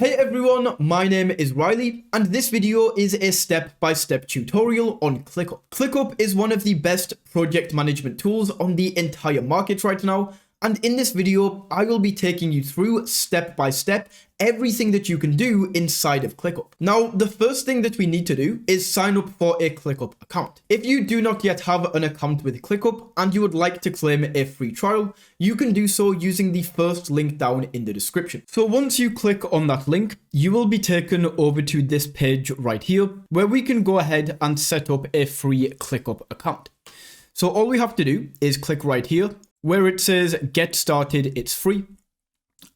Hey everyone, my name is Riley, and this video is a step-by-step tutorial on ClickUp. ClickUp is one of the best project management tools on the entire market right now, and in this video, I will be taking you through step-by-step everything that you can do inside of ClickUp. Now, the first thing that we need to do is sign up for a ClickUp account. If you do not yet have an account with ClickUp and you would like to claim a free trial, you can do so using the first link down in the description. So once you click on that link, you will be taken over to this page right here, where we can go ahead and set up a free ClickUp account. So all we have to do is click right here, where it says get started, it's free.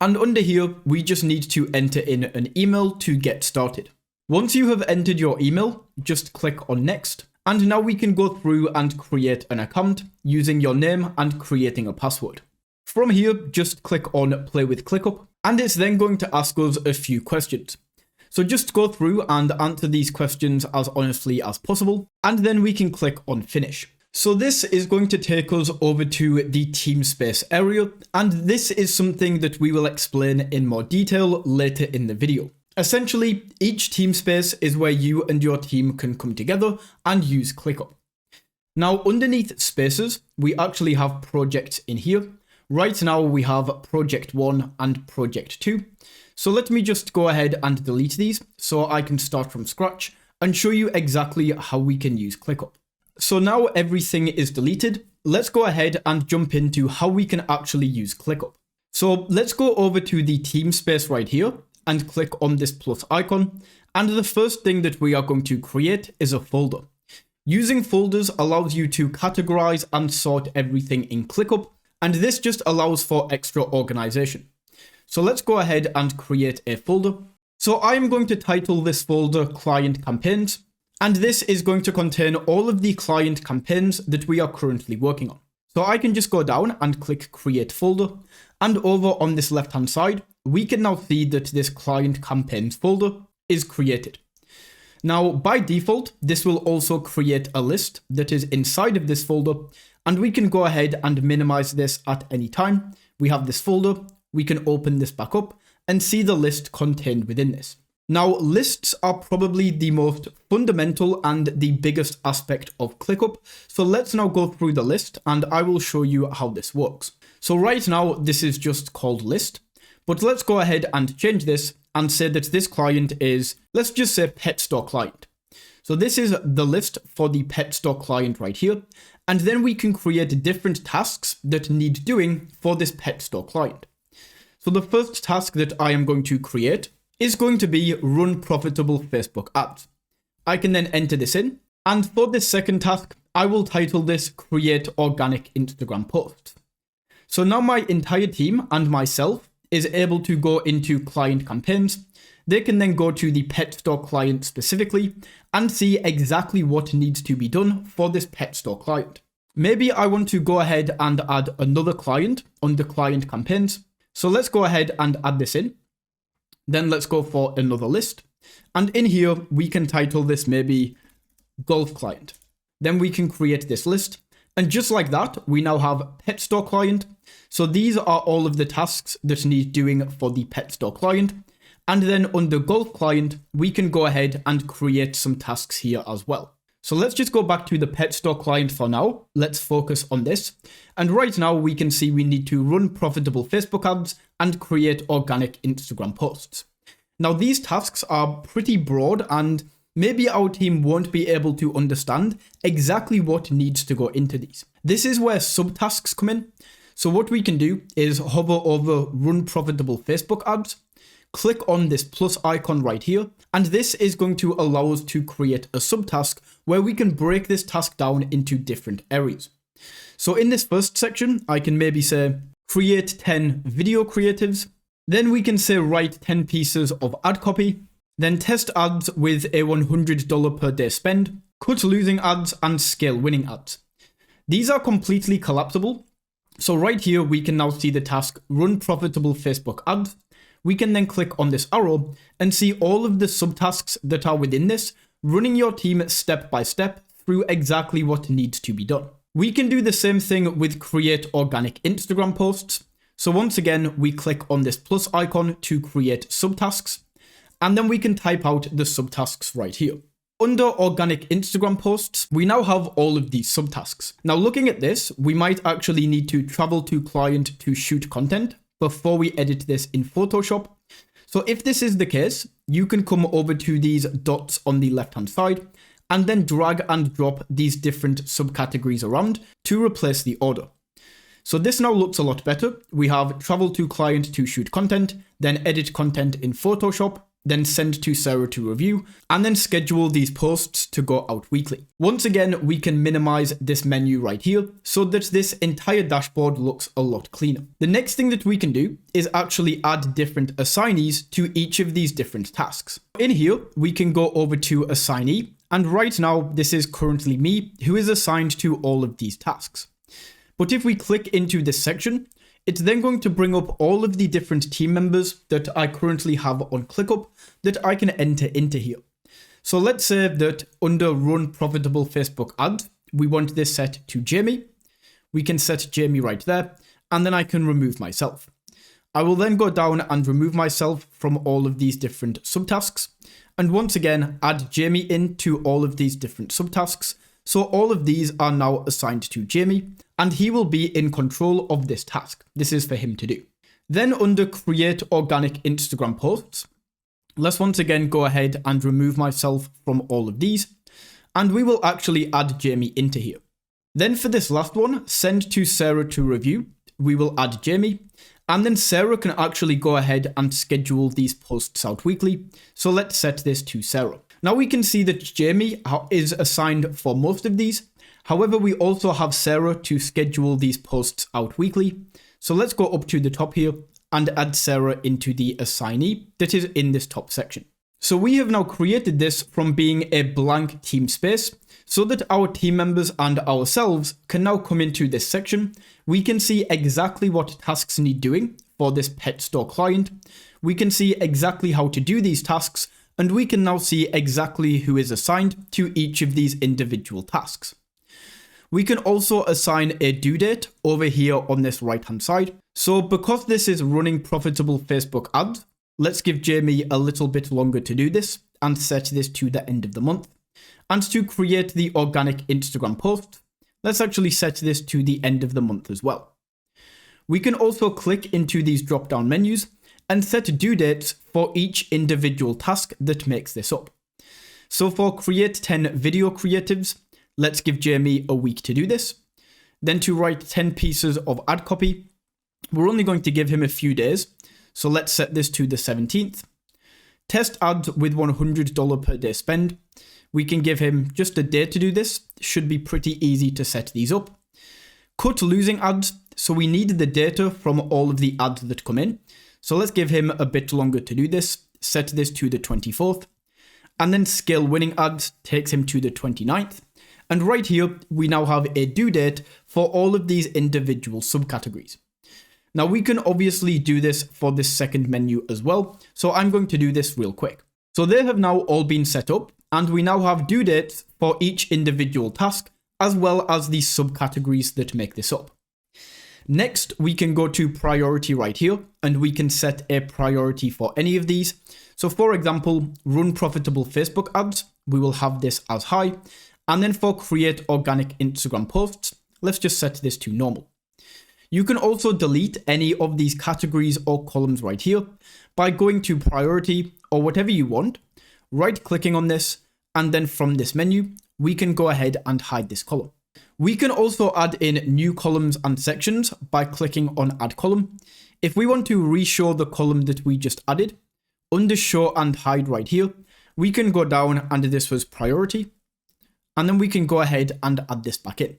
And under here, we just need to enter in an email to get started. Once you have entered your email, just click on next. And now we can go through and create an account using your name and creating a password. From here, just click on play with ClickUp, and it's then going to ask us a few questions. So just go through and answer these questions as honestly as possible, and then we can click on finish. So this is going to take us over to the team space area, and this is something that we will explain in more detail later in the video. Essentially, each team space is where you and your team can come together and use ClickUp. Now, underneath spaces, we actually have projects in here. Right now, we have project 1 and project 2. So let me just go ahead and delete these so I can start from scratch and show you exactly how we can use ClickUp. So now everything is deleted, let's go ahead and jump into how we can actually use ClickUp. So let's go over to the team space right here and click on this plus icon. And the first thing that we are going to create is a folder. Using folders allows you to categorize and sort everything in ClickUp, and this just allows for extra organization. So let's go ahead and create a folder. So I am going to title this folder Client Campaigns. And this is going to contain all of the client campaigns that we are currently working on. So I can just go down and click create folder. And over on this left hand side, we can now see that this client campaigns folder is created. Now by default, this will also create a list that is inside of this folder. And we can go ahead and minimize this at any time. We have this folder, we can open this back up and see the list contained within this. Now, lists are probably the most fundamental and the biggest aspect of ClickUp. So let's now go through the list and I will show you how this works. So right now, this is just called list, but let's go ahead and change this and say that this client is, let's just say pet store client. So this is the list for the pet store client right here. And then we can create different tasks that need doing for this pet store client. So the first task that I am going to create is going to be run profitable Facebook ads. I can then enter this in, and for this second task, I will title this create organic Instagram posts. So now my entire team and myself is able to go into client campaigns. They can then go to the pet store client specifically and see exactly what needs to be done for this pet store client. Maybe I want to go ahead and add another client under client campaigns. So let's go ahead and add this in. Then let's go for another list. And in here, we can title this maybe golf client. Then we can create this list. And just like that, we now have pet store client. So these are all of the tasks that need doing for the pet store client. And then under golf client, we can go ahead and create some tasks here as well. So let's just go back to the pet store client for now. Let's focus on this. And right now we can see we need to run profitable Facebook ads and create organic Instagram posts. Now these tasks are pretty broad and maybe our team won't be able to understand exactly what needs to go into these. This is where subtasks come in. So what we can do is hover over run profitable Facebook ads, click on this plus icon right here, and this is going to allow us to create a subtask where we can break this task down into different areas. So in this first section, I can maybe say create 10 video creatives. Then we can say write 10 pieces of ad copy, then test ads with a $100 per day spend, cut losing ads, and scale winning ads. These are completely collapsible. So right here, we can now see the task run profitable Facebook ads. We can then click on this arrow and see all of the subtasks that are within this, running your team step by step through exactly what needs to be done. We can do the same thing with create organic Instagram posts. So once again, we click on this plus icon to create subtasks. and then we can type out the subtasks right here. Under organic Instagram posts, we now have all of these subtasks. Now looking at this, we might actually need to travel to client to shoot content before we edit this in Photoshop. So if this is the case, you can come over to these dots on the left-hand side and then drag and drop these different subcategories around to replace the order. So this now looks a lot better. We have travel to client to shoot content, then edit content in Photoshop, then send to Sarah to review, and then schedule these posts to go out weekly. Once again, we can minimize this menu right here so that this entire dashboard looks a lot cleaner. The next thing that we can do is actually add different assignees to each of these different tasks. In here, we can go over to assignee, and right now, this is currently me who is assigned to all of these tasks. But if we click into this section, it's then going to bring up all of the different team members that I currently have on ClickUp that I can enter into here. So let's say that under Run Profitable Facebook Ads, we want this set to Jamie. We can set Jamie right there, and then I can remove myself. I will then go down and remove myself from all of these different subtasks. And once again, add Jamie into all of these different subtasks. So all of these are now assigned to Jamie, and he will be in control of this task. This is for him to do. Then under Create Organic Instagram Posts, let's once again go ahead and remove myself from all of these, and we will actually add Jamie into here. Then for this last one, Send to Sarah to review, we will add Jamie, and then Sarah can actually go ahead and schedule these posts out weekly. So let's set this to Sarah. Now we can see that Jamie is assigned for most of these. However, we also have Sarah to schedule these posts out weekly. So let's go up to the top here and add Sarah into the assignee that is in this top section. So we have now created this from being a blank team space so that our team members and ourselves can now come into this section. We can see exactly what tasks need doing for this pet store client. We can see exactly how to do these tasks, and we can now see exactly who is assigned to each of these individual tasks. We can also assign a due date over here on this right hand side. So because this is running profitable Facebook ads, let's give Jamie a little bit longer to do this and set this to the end of the month. And to create the organic Instagram post, let's actually set this to the end of the month as well. We can also click into these drop down menus and set due dates for each individual task that makes this up. So for create 10 video creatives, let's give Jamie a week to do this. Then to write 10 pieces of ad copy, we're only going to give him a few days. So let's set this to the 17th. Test ads with $100 per day spend. We can give him just a day to do this. Should be pretty easy to set these up. Cut losing ads. So we need the data from all of the ads that come in. So let's give him a bit longer to do this. Set this to the 24th. And then scale winning ads takes him to the 29th. And right here, we now have a due date for all of these individual subcategories. Now we can obviously do this for this second menu as well. So I'm going to do this real quick. So they have now all been set up, and we now have due dates for each individual task, as well as the subcategories that make this up. Next, we can go to priority right here, and we can set a priority for any of these. So for example, run profitable Facebook ads, we will have this as high. And then for create organic Instagram posts, let's just set this to normal. You can also delete any of these categories or columns right here by going to priority or whatever you want, right clicking on this, and then from this menu, we can go ahead and hide this column. We can also add in new columns and sections by clicking on add column. If we want to re-show the column that we just added, under show and hide right here, we can go down and this was priority, and then we can go ahead and add this back in.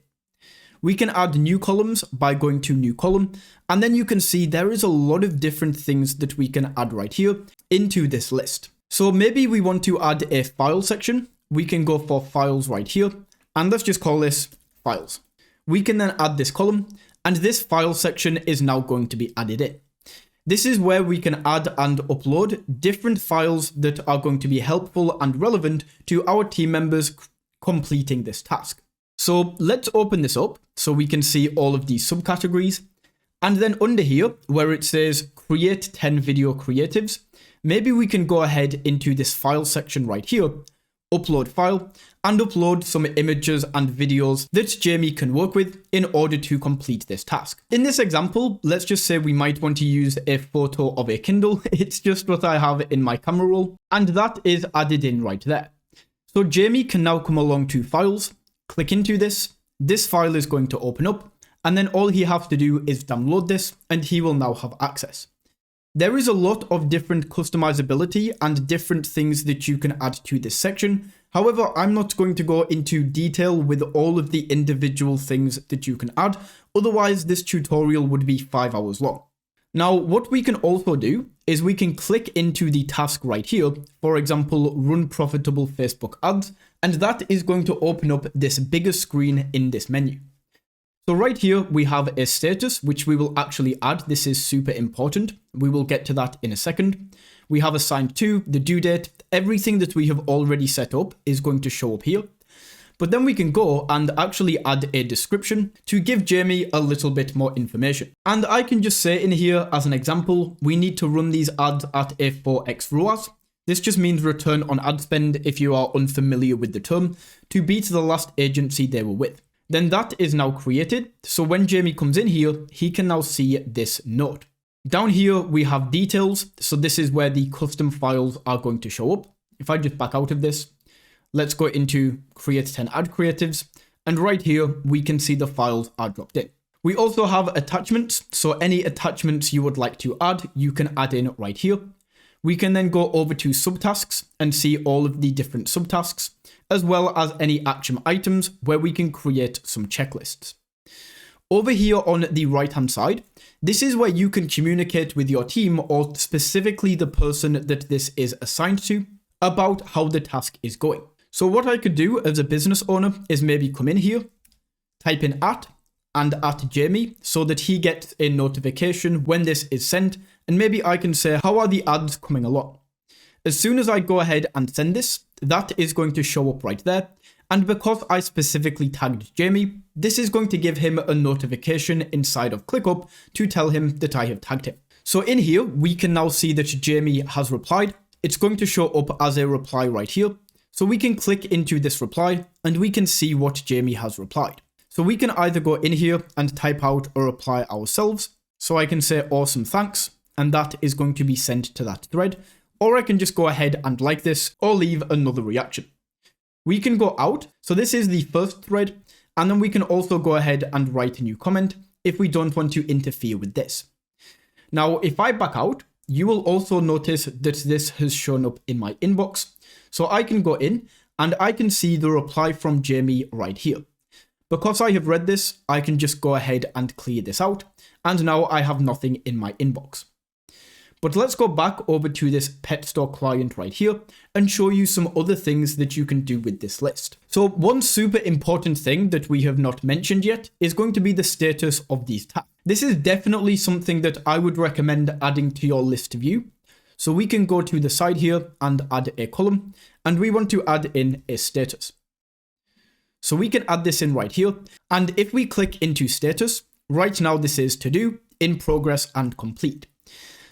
We can add new columns by going to new column, and then you can see there is a lot of different things that we can add right here into this list. So maybe we want to add a file section. We can go for files right here, and let's just call this files. We can then add this column, and this file section is now going to be added in. This is where we can add and upload different files that are going to be helpful and relevant to our team members completing this task. So let's open this up so we can see all of these subcategories. And then under here, where it says create 10 video creatives, maybe we can go ahead into this file section right here, upload file, and upload some images and videos that Jamie can work with in order to complete this task. In this example, let's just say we might want to use a photo of a Kindle. It's just what I have in my camera roll, and that is added in right there. So Jamie can now come along to files, click into this. This file is going to open up, and then all he has to do is download this, and he will now have access. There is a lot of different customizability and different things that you can add to this section. However, I'm not going to go into detail with all of the individual things that you can add. Otherwise, this tutorial would be 5 hours long. Now, what we can also do is we can click into the task right here. For example, run profitable Facebook ads. And that is going to open up this bigger screen in this menu. So right here, we have a status, which we will actually add. This is super important. We will get to that in a second. We have assigned to the due date. Everything that we have already set up is going to show up here. But then we can go and actually add a description to give Jamie a little bit more information. And I can just say in here, as an example, we need to run these ads at a 4x ROAS. This just means return on ad spend, if you are unfamiliar with the term, to beat the last agency they were with. Then that is now created. So when Jamie comes in here, he can now see this note. Down here, we have details. So this is where the custom files are going to show up. If I just back out of this, let's go into create 10 ad creatives. And right here, we can see the files are dropped in. We also have attachments. So any attachments you would like to add, you can add in right here. We can then go over to Subtasks and see all of the different subtasks, as well as any action items where we can create some checklists. Over here on the right hand side, this is where you can communicate with your team, or specifically the person that this is assigned to, about how the task is going. So what I could do as a business owner is maybe come in here, type in @ and @Jamie so that he gets a notification when this is sent, and maybe I can say, how are the ads coming along? As soon as I go ahead and send this, that is going to show up right there. And because I specifically tagged Jamie, this is going to give him a notification inside of ClickUp to tell him that I have tagged him. So in here, we can now see that Jamie has replied. It's going to show up as a reply right here. So we can click into this reply and we can see what Jamie has replied. So we can either go in here and type out a reply ourselves. So I can say awesome, thanks. And that is going to be sent to that thread. Or I can just go ahead and like this or leave another reaction. We can go out. So this is the first thread. And then we can also go ahead and write a new comment if we don't want to interfere with this. Now, if I back out, you will also notice that this has shown up in my inbox. So I can go in and I can see the reply from Jamie right here. Because I have read this, I can just go ahead and clear this out. And now I have nothing in my inbox. But let's go back over to this pet store client right here and show you some other things that you can do with this list. So one super important thing that we have not mentioned yet is going to be the status of these tasks. This is definitely something that I would recommend adding to your list view. So we can go to the side here and add a column, and we want to add in a status. So we can add this in right here. And if we click into status, right now this is to do, in progress, and complete.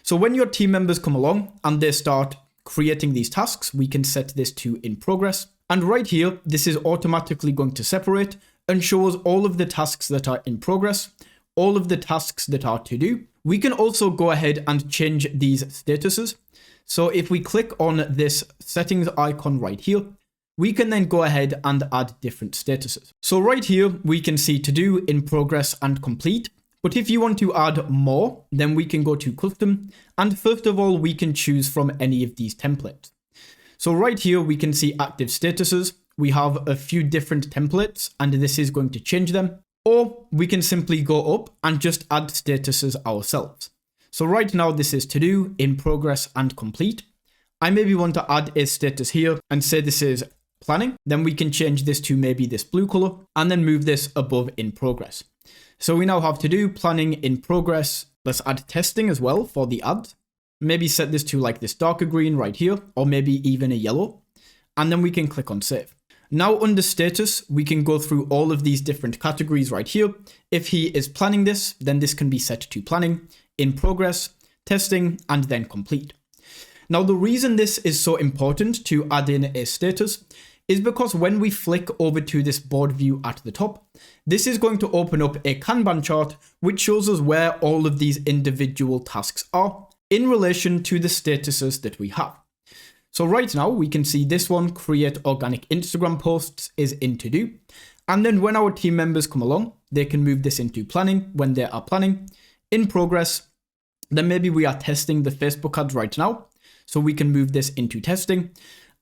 So when your team members come along and they start creating these tasks, we can set this to in progress. And right here, this is automatically going to separate and show us all of the tasks that are in progress, all of the tasks that are to do. We can also go ahead and change these statuses. So if we click on this settings icon right here, we can then go ahead and add different statuses. So right here, we can see to do, in progress, and complete. But if you want to add more, then we can go to custom. And first of all, we can choose from any of these templates. So right here, we can see active statuses. We have a few different templates, and this is going to change them. Or we can simply go up and just add statuses ourselves. So right now, this is to do, in progress, and complete. I maybe want to add a status here and say this is planning. Then we can change this to maybe this blue color and then move this above in progress. So we now have to do planning in progress. Let's add testing as well for the ad. Maybe set this to like this darker green right here, or maybe even a yellow. And then we can click on save. Now under status, we can go through all of these different categories right here. If he is planning this, then this can be set to planning, in progress, testing, and then complete. Now, the reason this is so important to add in a status is because when we flick over to this board view at the top, this is going to open up a Kanban chart which shows us where all of these individual tasks are in relation to the statuses that we have. So right now we can see this one, create organic Instagram posts, is in to do. And then when our team members come along, they can move this into planning when they are planning, in progress. Then maybe we are testing the Facebook ads right now, so we can move this into testing.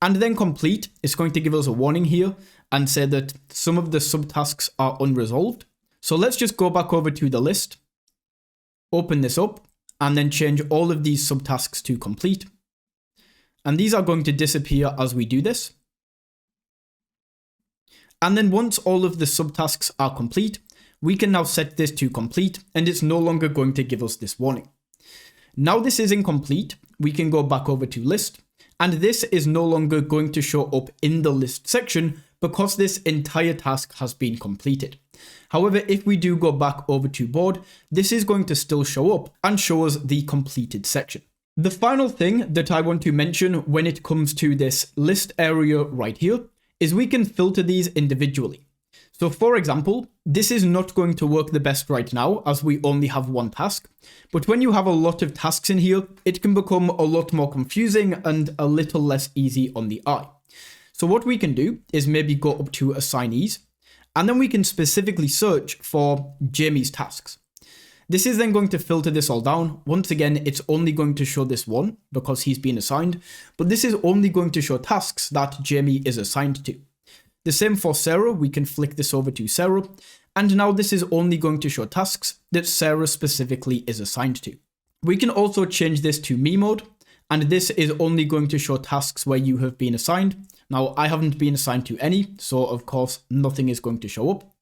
And then complete is going to give us a warning here and say that some of the subtasks are unresolved. So let's just go back over to the list, open this up, and then change all of these subtasks to complete. And these are going to disappear as we do this. And then once all of the subtasks are complete, we can now set this to complete, and it's no longer going to give us this warning. Now this is incomplete, we can go back over to list, and this is no longer going to show up in the list section because this entire task has been completed. However, if we do go back over to board, this is going to still show up and show us the completed section. The final thing that I want to mention when it comes to this list area right here is we can filter these individually. So for example, this is not going to work the best right now as we only have one task, but when you have a lot of tasks in here, it can become a lot more confusing and a little less easy on the eye. So what we can do is maybe go up to Assignees, and then we can specifically search for Jamie's tasks. This is then going to filter this all down. Once again, it's only going to show this one because he's been assigned, but this is only going to show tasks that Jamie is assigned to. The same for Sarah, we can flick this over to Sarah, and now this is only going to show tasks that Sarah specifically is assigned to. We can also change this to me mode, and this is only going to show tasks where you have been assigned. Now, I haven't been assigned to any, so of course, nothing is going to show up.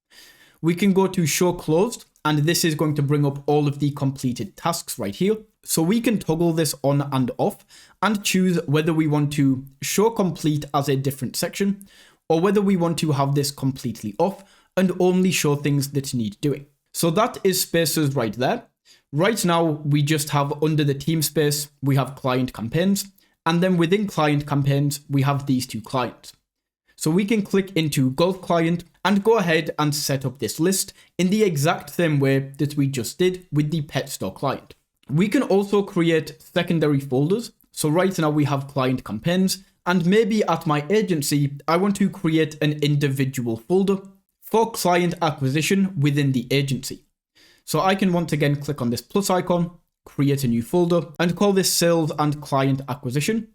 We can go to show closed, and this is going to bring up all of the completed tasks right here. So we can toggle this on and off and choose whether we want to show complete as a different section, or whether we want to have this completely off and only show things that need doing. So that is spaces right there. Right now, we just have under the team space, we have client campaigns, and then within client campaigns, we have these two clients. So we can click into golf client and go ahead and set up this list in the exact same way that we just did with the pet store client. We can also create secondary folders. So right now we have client campaigns, and maybe at my agency, I want to create an individual folder for client acquisition within the agency. So I can once again click on this plus icon, create a new folder, and call this sales and client acquisition.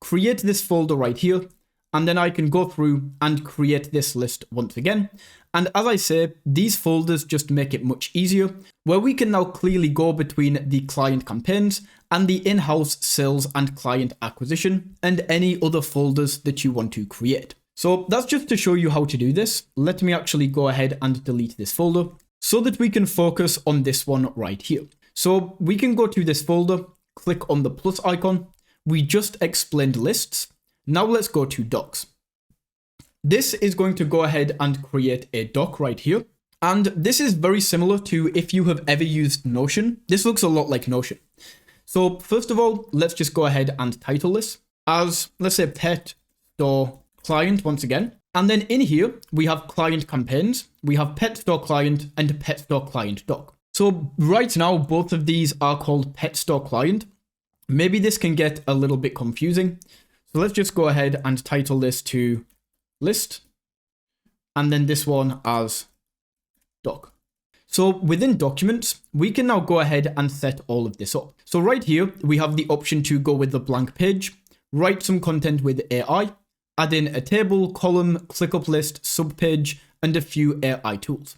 Create this folder right here, and then I can go through and create this list once again. And as I say, these folders just make it much easier, where we can now clearly go between the client campaigns and the in-house sales and client acquisition and any other folders that you want to create. So that's just to show you how to do this. Let me actually go ahead and delete this folder so that we can focus on this one right here. So we can go to this folder, click on the plus icon. We just explained lists. Now let's go to docs. This is going to go ahead and create a doc right here. And this is very similar to if you have ever used Notion. This looks a lot like Notion. So first of all, let's just go ahead and title this as, let's say, pet store client once again. And then in here, we have client campaigns, we have pet store client and pet store client doc. So right now, both of these are called pet store client. Maybe this can get a little bit confusing. So let's just go ahead and title this to list, and then this one as doc. So within documents, we can now go ahead and set all of this up. So right here, we have the option to go with the blank page, write some content with AI, add in a table, column, ClickUp list, subpage, and a few AI tools.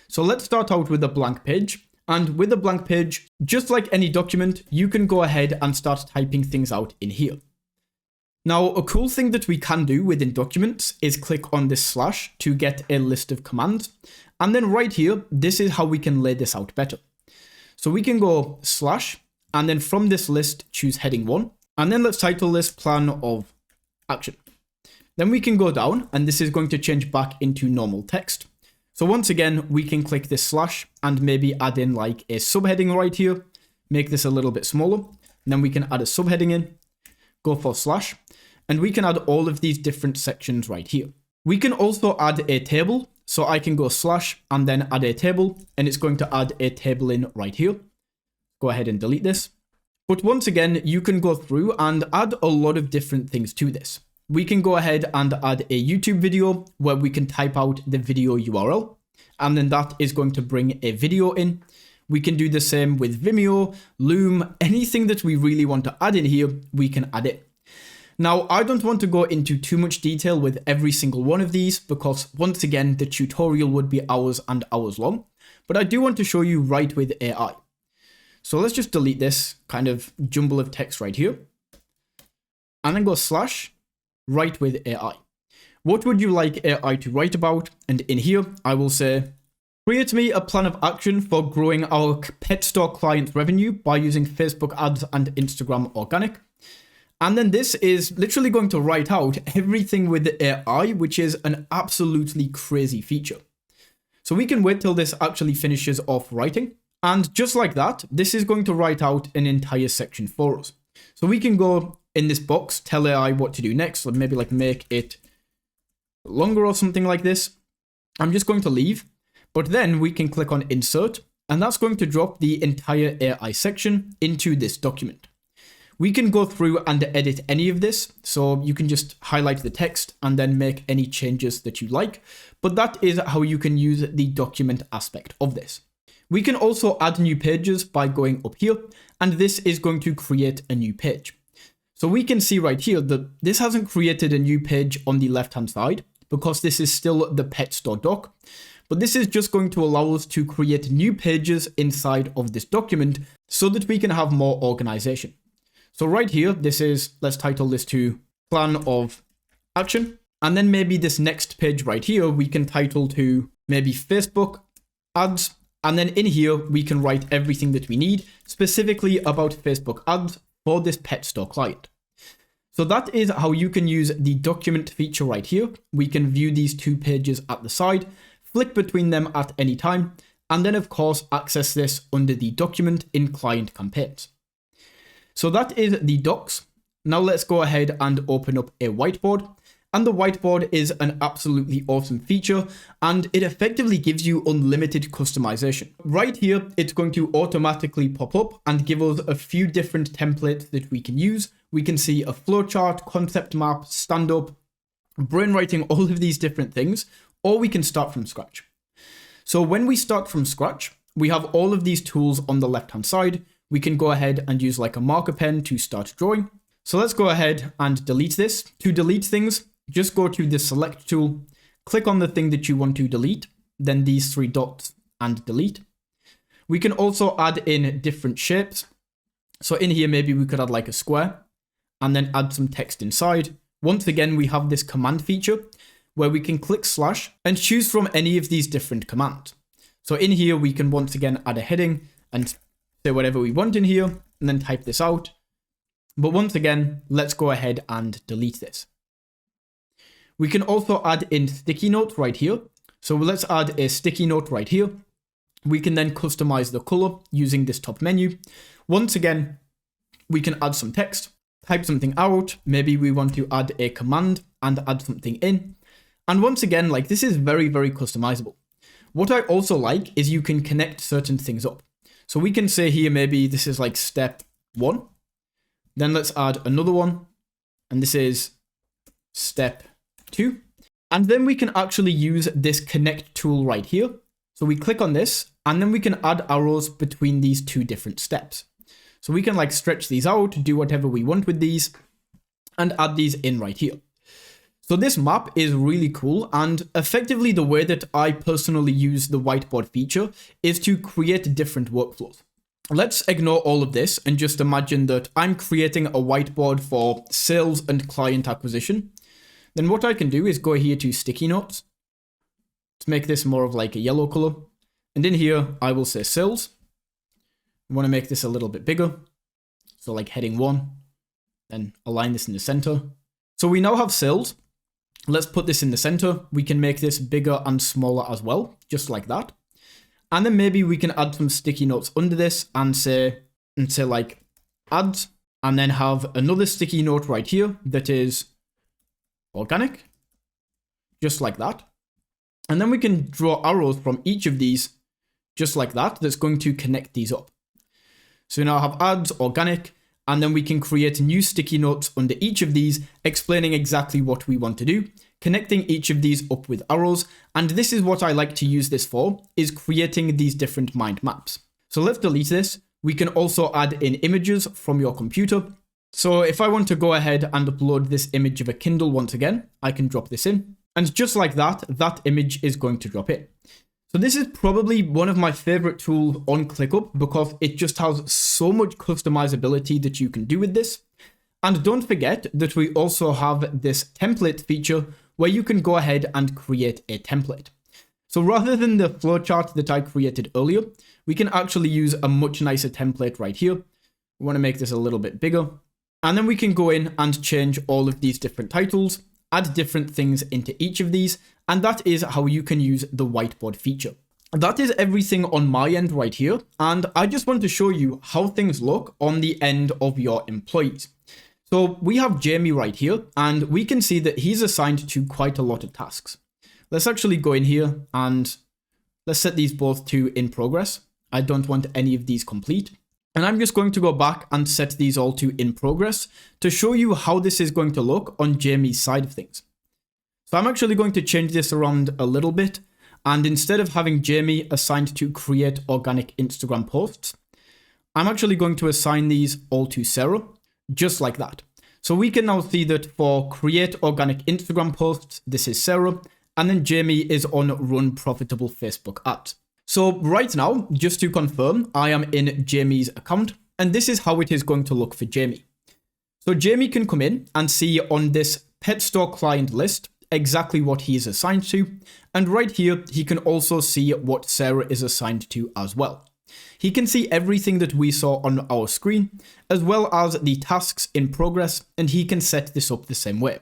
So let's start out with a blank page. And with a blank page, just like any document, you can go ahead and start typing things out in here. Now, a cool thing that we can do within documents is click on this slash to get a list of commands. And then right here, this is how we can lay this out better. So we can go slash, and then from this list, choose heading 1. And then let's title this plan of action. Then we can go down, and this is going to change back into normal text. So once again, we can click this slash and maybe add in like a subheading right here, make this a little bit smaller. And then we can add a subheading in. go for slash, and we can add all of these different sections right here. We can also add a table. So I can go slash and then add a table, and it's going to add a table in right here. Go ahead and delete this. But once again, you can go through and add a lot of different things to this. We can go ahead and add a YouTube video where we can type out the video URL, and then that is going to bring a video in. We can do the same with Vimeo, Loom, anything that we really want to add in here, we can add it. Now, I don't want to go into too much detail with every single one of these because once again, the tutorial would be hours and hours long, but I do want to show you right with AI. So let's just delete this kind of jumble of text right here and then go slash write with AI. What would you like AI to write about? And in here, I will say, create me a plan of action for growing our pet store client revenue by using Facebook ads and Instagram organic. And then this is literally going to write out everything with the AI, which is an absolutely crazy feature. So we can wait till this actually finishes off writing. And just like that, this is going to write out an entire section for us. So we can go in this box, tell AI what to do next, or maybe like make it longer or something like this. I'm just going to leave, but then we can click on insert, and that's going to drop the entire AI section into this document. We can go through and edit any of this, so you can just highlight the text and then make any changes that you like, but that is how you can use the document aspect of this. We can also add new pages by going up here, and this is going to create a new page. So we can see right here that this hasn't created a new page on the left-hand side because this is still the pet store doc, but this is just going to allow us to create new pages inside of this document so that we can have more organization. So right here, this is, let's title this to plan of action. And then maybe this next page right here, we can title to maybe Facebook ads. And then in here, we can write everything that we need specifically about Facebook ads for this pet store client. So that is how you can use the document feature right here. We can view these two pages at the side, flick between them at any time, and then of course access this under the document in client campaigns. So that is the docs. Now let's go ahead and open up a whiteboard. And the whiteboard is an absolutely awesome feature, and it effectively gives you unlimited customization. Right here, it's going to automatically pop up and give us a few different templates that we can use. We can see a flowchart, concept map, stand-up, brainwriting, all of these different things, or we can start from scratch. So when we start from scratch, we have all of these tools on the left-hand side. We can go ahead and use like a marker pen to start drawing. So let's go ahead and delete this. To delete things, just go to the select tool, click on the thing that you want to delete, then these three dots and delete. We can also add in different shapes. So in here, maybe we could add like a square and then add some text inside. Once again, we have this command feature where we can click slash and choose from any of these different commands. So in here, we can once again add a heading and say whatever we want in here and then type this out. But once again, let's go ahead and delete this. We can also add in sticky notes right here. So let's add a sticky note right here. We can then customize the color using this top menu. Once again, we can add some text, type something out. Maybe we want to add a command and add something in. And once again, like this is very, very customizable. What I also like is you can connect certain things up. So we can say here, maybe this is like step 1. Then let's add another one. And this is step 2. And then we can actually use this connect tool right here. So we click on this and then we can add arrows between these two different steps. So we can like stretch these out, do whatever we want with these and add these in right here. So this map is really cool, and effectively the way that I personally use the whiteboard feature is to create different workflows. Let's ignore all of this and just imagine that I'm creating a whiteboard for sales and client acquisition. Then what I can do is go here to sticky notes to make this more of like a yellow color. And in here, I will say sales. I want to make this a little bit bigger. So like heading 1, then align this in the center. So we now have sales. Let's put this in the center. We can make this bigger and smaller as well, just like that. And then maybe we can add some sticky notes under this and say like ads. and then have another sticky note right here that is organic, just like that. And then we can draw arrows from each of these, just like that, that's going to connect these up. So now I have ads, organic, and then we can create new sticky notes under each of these, explaining exactly what we want to do, connecting each of these up with arrows. And this is what I like to use this for, is creating these different mind maps. So let's delete this. We can also add in images from your computer. So if I want to go ahead and upload this image of a Kindle once again, I can drop this in. And just like that, that image is going to drop in. So this is probably one of my favorite tools on ClickUp because it just has so much customizability that you can do with this. And don't forget that we also have this template feature where you can go ahead and create a template. So rather than the flowchart that I created earlier, we can actually use a much nicer template right here. We want to make this a little bit bigger. And then we can go in and change all of these different titles, add different things into each of these, and that is how you can use the whiteboard feature. That is everything on my end right here, and I just want to show you how things look on the end of your employees. So we have Jamie right here, and we can see that he's assigned to quite a lot of tasks. Let's actually go in here and let's set these both to in progress. I don't want any of these complete. And I'm just going to go back and set these all to in progress to show you how this is going to look on Jamie's side of things. So I'm actually going to change this around a little bit. And instead of having Jamie assigned to create organic Instagram posts, I'm actually going to assign these all to Sarah, just like that. So we can now see that for create organic Instagram posts, this is Sarah, and then Jamie is on run profitable Facebook ads. So right now, just to confirm, I am in Jamie's account, and this is how it is going to look for Jamie. So Jamie can come in and see on this pet store client list exactly what he is assigned to, and right here, he can also see what Sarah is assigned to as well. He can see everything that we saw on our screen, as well as the tasks in progress, and he can set this up the same way.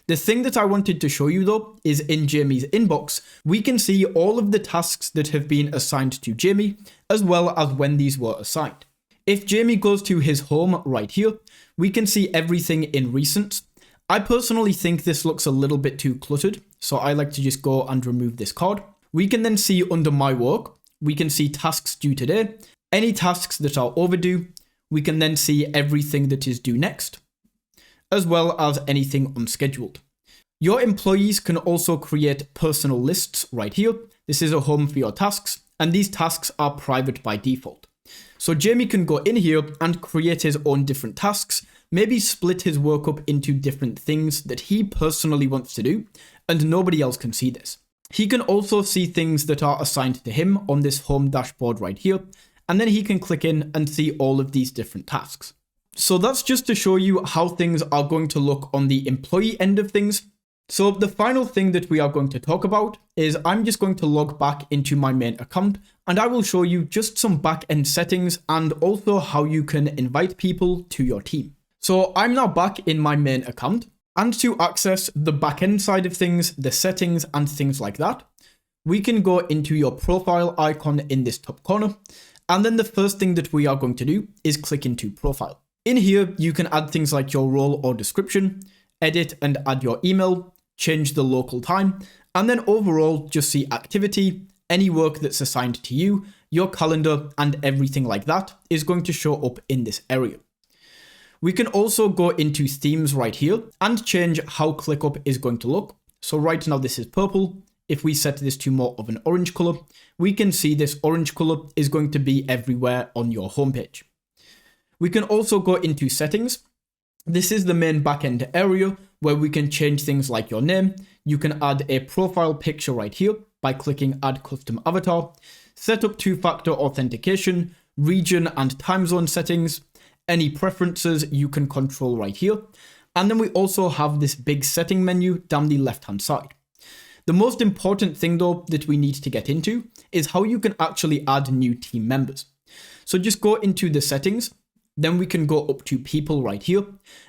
The thing that I wanted to show you though is in Jamie's inbox, we can see all of the tasks that have been assigned to Jamie, as well as when these were assigned. If Jamie goes to his home right here, we can see everything in recent. I personally think this looks a little bit too cluttered, so I like to just go and remove this card. We can then see under my work, we can see tasks due today, any tasks that are overdue. We can then see everything that is due next, as well as anything unscheduled. Your employees can also create personal lists right here. This is a home for your tasks, and these tasks are private by default. So Jamie can go in here and create his own different tasks, maybe split his work up into different things that he personally wants to do, and nobody else can see this. He can also see things that are assigned to him on this home dashboard right here, and then he can click in and see all of these different tasks. So that's just to show you how things are going to look on the employee end of things. So the final thing that we are going to talk about is I'm just going to log back into my main account, and I will show you just some back-end settings and also how you can invite people to your team. So I'm now back in my main account, and to access the back-end side of things, the settings and things like that, we can go into your profile icon in this top corner, and then the first thing that we are going to do is click into profile. In here, you can add things like your role or description, edit and add your email, change the local time, and then overall just see activity, any work that's assigned to you, your calendar, and everything like that is going to show up in this area. We can also go into themes right here and change how ClickUp is going to look. So right now this is purple. If we set this to more of an orange color, we can see this orange color is going to be everywhere on your homepage. We can also go into settings. This is the main backend area where we can change things like your name. You can add a profile picture right here by clicking add custom avatar, set up two-factor authentication, region and time zone settings, any preferences you can control right here. And then we also have this big setting menu down the left-hand side. The most important thing though that we need to get into is how you can actually add new team members. So just go into the settings. Then we can go up to people right here.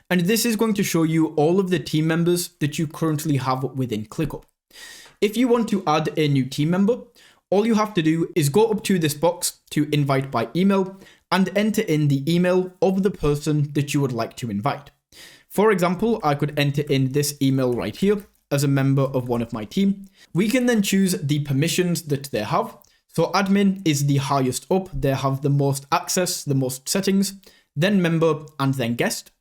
And this is going to show you all of the team members that you currently have within ClickUp. If you want to add a new team member, all you have to do is go up to this box to invite by email and enter in the email of the person that you would like to invite. For example, I could enter in this email right here as a member of one of my team. We can then choose the permissions that they have. So admin is the highest up. They have the most access, the most settings, then member, and then guest.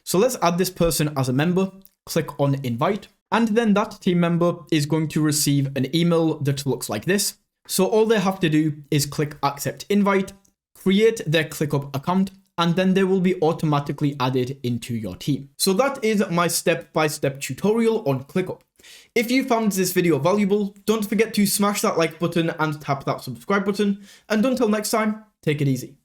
So let's add this person as a member, click on invite, and then that team member is going to receive an email that looks like this. So all they have to do is click accept invite, create their ClickUp account, and then they will be automatically added into your team. So that is my step-by-step tutorial on ClickUp. If you found this video valuable, don't forget to smash that like button and tap that subscribe button. And until next time, take it easy.